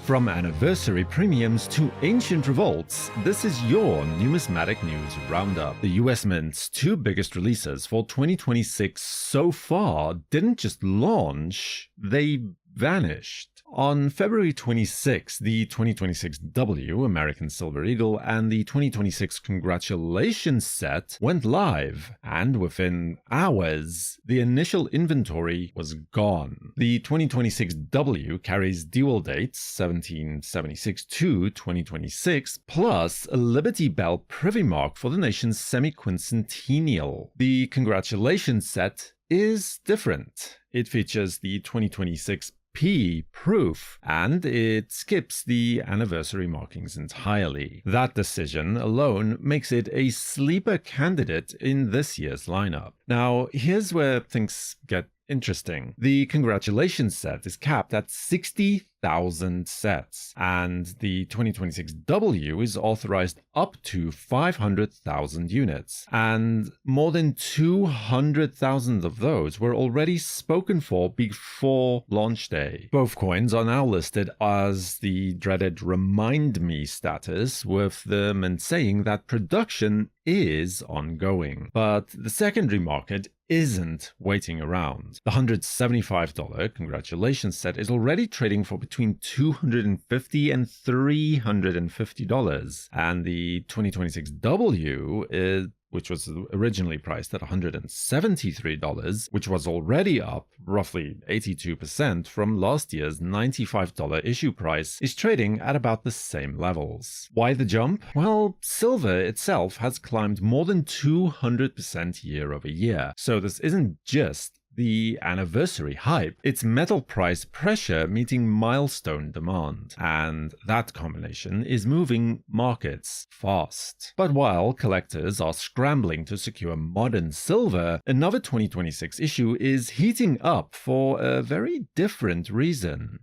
From anniversary premiums to ancient revolts, this is your Numismatic News Roundup. The US Mint's two biggest releases for 2026 so far didn't just launch, they vanished. On February 26, the 2026 W, American Silver Eagle, and the 2026 Congratulations set went live, and within hours, the initial inventory was gone. The 2026 W carries dual dates 1776 to 2026, plus a Liberty Bell privy mark for the nation's Semiquincentennial. The Congratulations set is different. It features the 2026 P proof, and it skips the anniversary markings entirely. That decision alone makes it a sleeper candidate in this year's lineup. Now, here's where things get interesting. The Congratulations set is capped at 60,000 sets, and the 2026 W is authorized up to 500,000 units, and more than 200,000 of those were already spoken for before launch day. Both coins are now listed as the dreaded Remind Me status, with the mint saying that production is ongoing. But the secondary market isn't waiting around. The $175 Congratulations set is already trading for between $250 and $350, and the 2026 W which was originally priced at $173, which was already up roughly 82% from last year's $95 issue price, is trading at about the same levels. Why the jump? Well, silver itself has climbed more than 200% year over year, so this isn't just the anniversary hype, it's metal price pressure meeting milestone demand, and that combination is moving markets fast. But while collectors are scrambling to secure modern silver, another 2026 issue is heating up for a very different reason.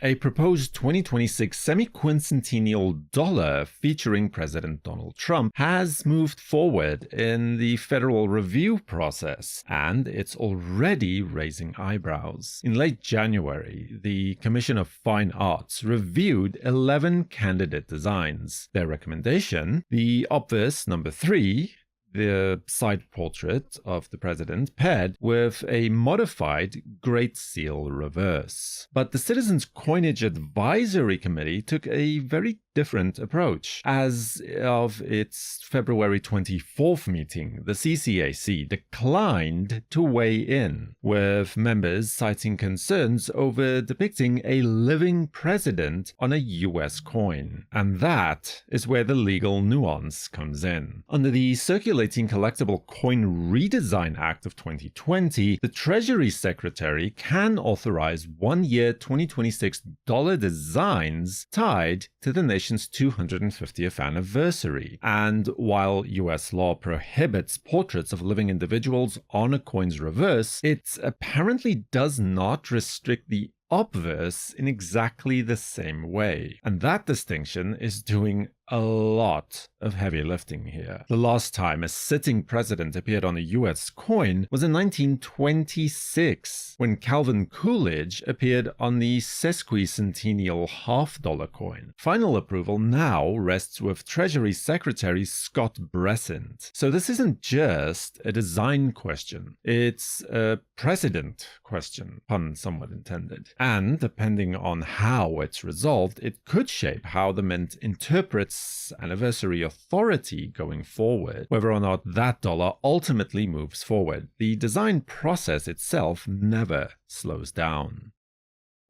A proposed 2026 semi-quincentennial dollar featuring President Donald Trump has moved forward in the federal review process, and it's already raising eyebrows. In late January, the Commission of Fine Arts reviewed 11 candidate designs. Their recommendation, the obverse number 3, the side portrait of the president paired with a modified Great Seal reverse. But the Citizens Coinage Advisory Committee took a very different approach. As of its February 24th meeting, the CCAC declined to weigh in, with members citing concerns over depicting a living president on a US coin. And that is where the legal nuance comes in. Under the Circulating Collectible Coin Redesign Act of 2020, the Treasury Secretary can authorize one-year 2026 dollar designs tied to the nation's 250th anniversary. And while US law prohibits portraits of living individuals on a coin's reverse, it apparently does not restrict the obverse in exactly the same way. And that distinction is doing a lot of heavy lifting here. The last time a sitting president appeared on a US coin was in 1926, when Calvin Coolidge appeared on the sesquicentennial $half coin. Final approval now rests with Treasury Secretary Scott Bessent. So this isn't just a design question, it's a precedent question, pun somewhat intended. And depending on how it's resolved, it could shape how the mint interprets anniversary authority going forward, whether or not that dollar ultimately moves forward. The design process itself never slows down.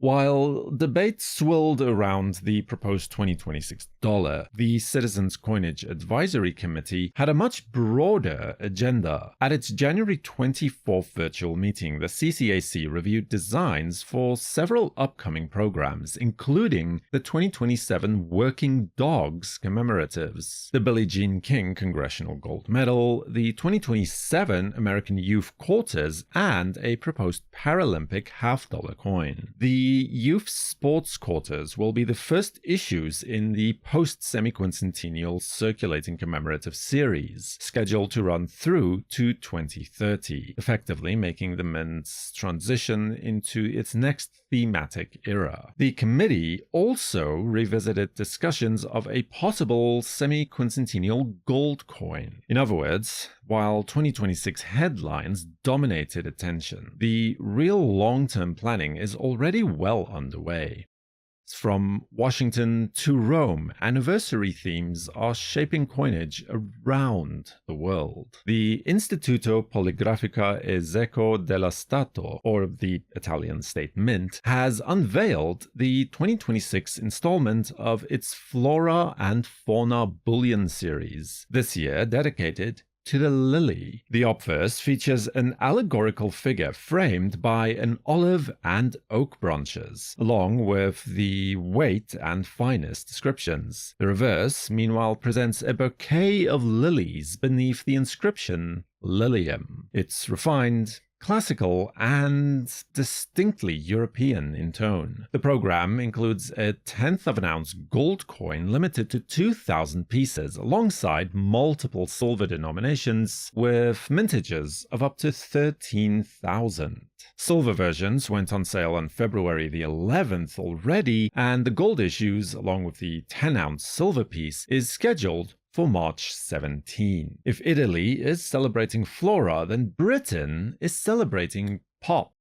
While debate swirled around the proposed 2026 dollar, the Citizens Coinage Advisory Committee had a much broader agenda. At its January 24th virtual meeting, the CCAC reviewed designs for several upcoming programs, including the 2027 Working Dogs commemoratives, the Billie Jean King Congressional Gold Medal, the 2027 American Youth Quarters, and a proposed Paralympic $half coin. The Youth Sports Quarters will be the first issues in the post-Semiquincentennial circulating commemorative series, scheduled to run through to 2030, effectively making the mint's transition into its next thematic era. The committee also revisited discussions of a possible semiquincentennial gold coin. In other words, while 2026 headlines dominated attention, the real long-term planning is already well underway. From Washington to Rome, anniversary themes are shaping coinage around the world. The Istituto Poligrafico e Zeco dello Stato, or the Italian State Mint, has unveiled the 2026 installment of its Flora and Fauna Bullion series, this year dedicated to the lily. The obverse features an allegorical figure framed by an olive and oak branches, along with the weight and finest descriptions. The reverse, meanwhile, presents a bouquet of lilies beneath the inscription Lilium. It's refined, classical, and distinctly European in tone. The program includes a 1/10 of an ounce gold coin limited to 2,000 pieces, alongside multiple silver denominations with mintages of up to 13,000. Silver versions went on sale on February the 11th already, and the gold issues, along with the 10-ounce silver piece, is scheduled for March 17. If Italy is celebrating flora, then Britain is celebrating pop.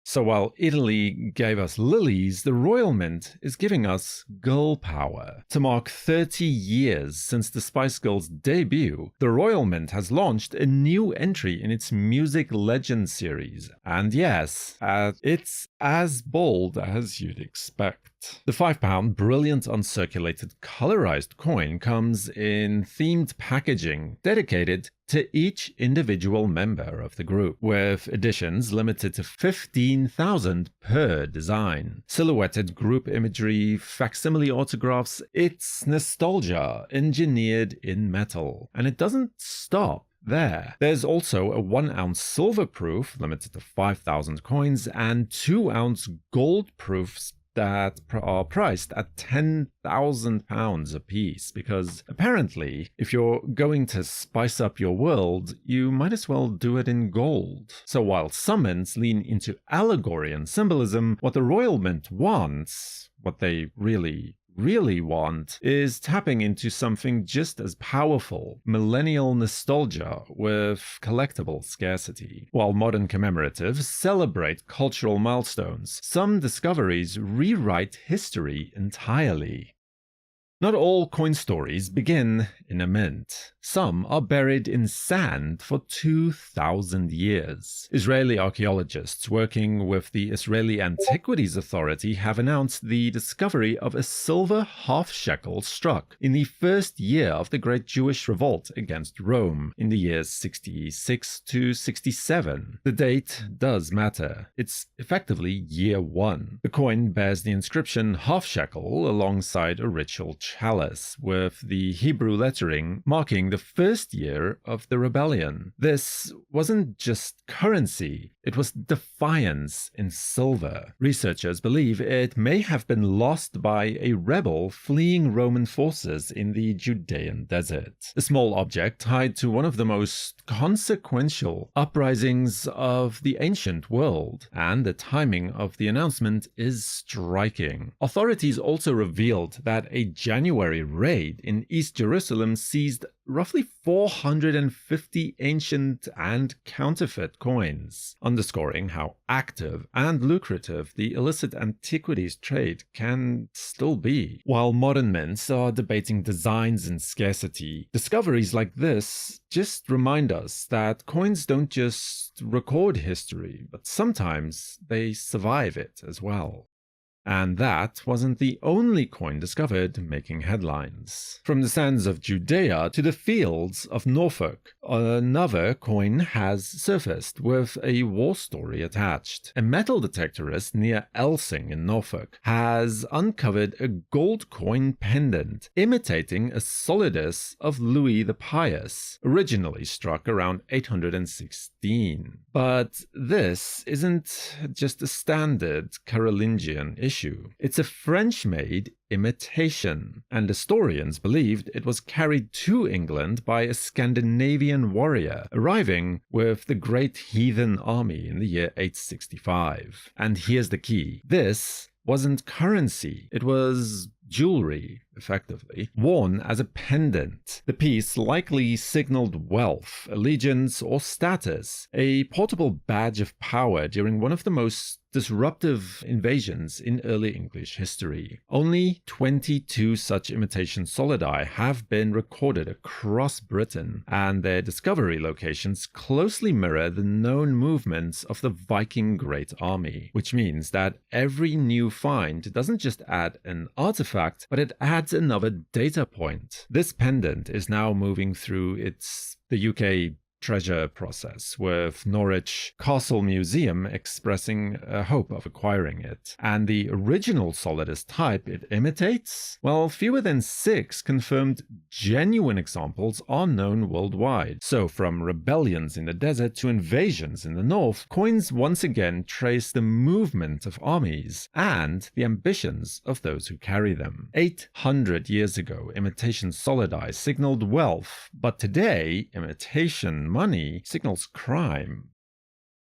So while Italy gave us lilies, the Royal Mint is giving us girl power. To mark 30 years since the Spice Girls' debut, the Royal Mint has launched a new entry in its Music Legends series. And yes, it's as bold as you'd expect. The £5 brilliant uncirculated colorized coin comes in themed packaging dedicated to each individual member of the group, with editions limited to 15,000 per design. Silhouetted group imagery, facsimile autographs, it's nostalgia engineered in metal. And it doesn't stop there. There's also a 1-ounce silver proof limited to 5,000 coins and 2-ounce gold proofs that are priced at £10,000 a piece, because apparently, if you're going to spice up your world, you might as well do it in gold. So while some mints lean into allegory and symbolism, what the Royal Mint wants, what they really want, is tapping into something just as powerful: millennial nostalgia with collectible scarcity. While modern commemoratives celebrate cultural milestones, some discoveries rewrite history entirely. Not all coin stories begin in a mint. Some are buried in sand for 2,000 years. Israeli archaeologists working with the Israeli Antiquities Authority have announced the discovery of a silver half-shekel struck in the first year of the Great Jewish Revolt against Rome, in the years 66 to 67. The date does matter. It's effectively Year One. The coin bears the inscription half-shekel alongside a ritual chalice, with the Hebrew lettering marking the first year of the rebellion. This wasn't just currency, it was defiance in silver. Researchers believe it may have been lost by a rebel fleeing Roman forces in the Judean Desert. A small object tied to one of the most consequential uprisings of the ancient world, and the timing of the announcement is striking. Authorities also revealed that a January raid in East Jerusalem seized roughly 450 ancient and counterfeit coins, underscoring how active and lucrative the illicit antiquities trade can still be. While modern mints are debating designs and scarcity, discoveries like this just remind us that coins don't just record history, but sometimes they survive it as well. And that wasn't the only coin discovered making headlines. From the sands of Judea to the fields of Norfolk, another coin has surfaced with a war story attached. A metal detectorist near Elsing in Norfolk has uncovered a gold coin pendant imitating a solidus of Louis the Pious, originally struck around 816. But this isn't just a standard Carolingian issue. It's a French-made imitation, and historians believed it was carried to England by a Scandinavian warrior, arriving with the Great Heathen Army in the year 865. And here's the key. This wasn't currency, it was jewelry, effectively, worn as a pendant. The piece likely signaled wealth, allegiance, or status, a portable badge of power during one of the most disruptive invasions in early English history. Only 22 such imitation solidi have been recorded across Britain, and their discovery locations closely mirror the known movements of the Viking Great Army, which means that every new find doesn't just add an artifact, but it adds another data point. This pendant is now moving through the UK treasure process, with Norwich Castle Museum expressing a hope of acquiring it. And the original solidus type it imitates? Well, fewer than 6 confirmed genuine examples are known worldwide. So from rebellions in the desert to invasions in the north, coins once again trace the movement of armies and the ambitions of those who carry them. 800 years ago, imitation solidi signaled wealth, but today, imitation money signals crime.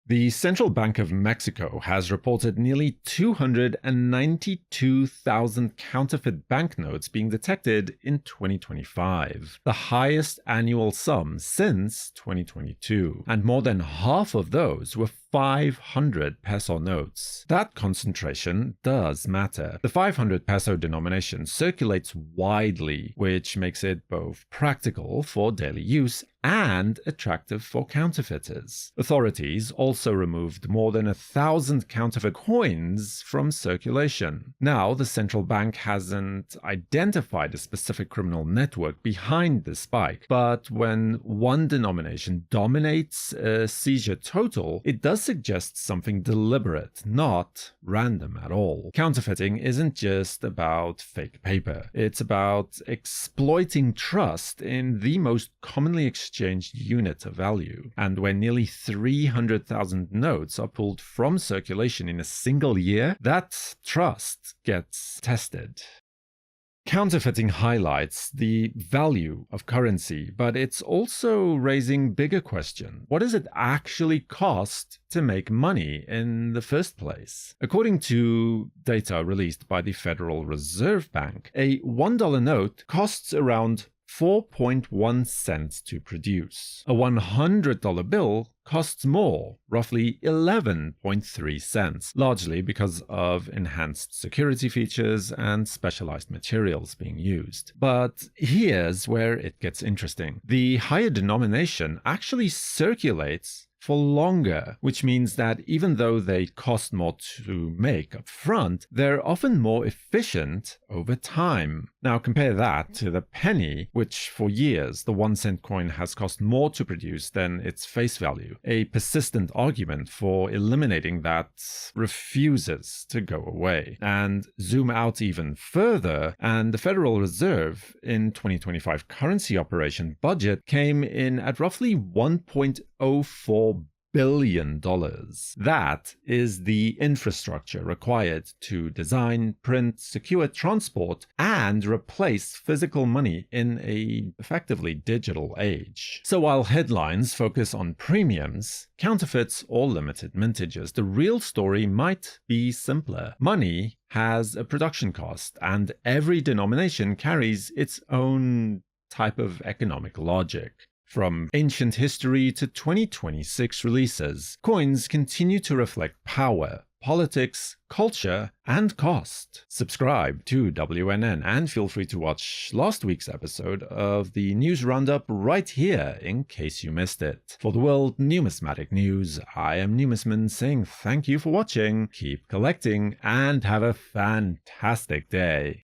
The Central Bank of Mexico has reported nearly 292,000 counterfeit banknotes being detected in 2025, the highest annual sum since 2022, and more than half of those were 500 peso notes. That concentration does matter. The 500 peso denomination circulates widely, which makes it both practical for daily use and attractive for counterfeiters. Authorities also removed more than 1,000 counterfeit coins from circulation. Now, the central bank hasn't identified a specific criminal network behind the spike, but when one denomination dominates a seizure total, it does suggest something deliberate, not random at all. Counterfeiting isn't just about fake paper. It's about exploiting trust in the most commonly exchanged unit of value. And when nearly 300,000 notes are pulled from circulation in a single year, that trust gets tested. Counterfeiting highlights the value of currency, but it's also raising bigger question. What does it actually cost to make money in the first place? According to data released by the Federal Reserve Bank, a $1 note costs around 4.1 cents to produce. A $100 bill costs more, roughly 11.3 cents, largely because of enhanced security features and specialized materials being used. But here's where it gets interesting. The higher denomination actually circulates for longer, which means that even though they cost more to make up front, they're often more efficient over time. Now compare that to the penny, which for years the 1 cent coin has cost more to produce than its face value. A persistent argument for eliminating that refuses to go away. And zoom out even further, and the Federal Reserve in 2025 currency operation budget came in at roughly $1.04 billion. That is the infrastructure required to design, print, secure, transport, and replace physical money in a effectively digital age. So while headlines focus on premiums, counterfeits, or limited mintages, the real story might be simpler. Money has a production cost, and every denomination carries its own type of economic logic. From ancient history to 2026 releases, coins continue to reflect power, politics, culture, and cost. Subscribe to WNN and feel free to watch last week's episode of the News Roundup right here in case you missed it. For the World Numismatic News, I am Numisman saying thank you for watching, keep collecting, and have a fantastic day.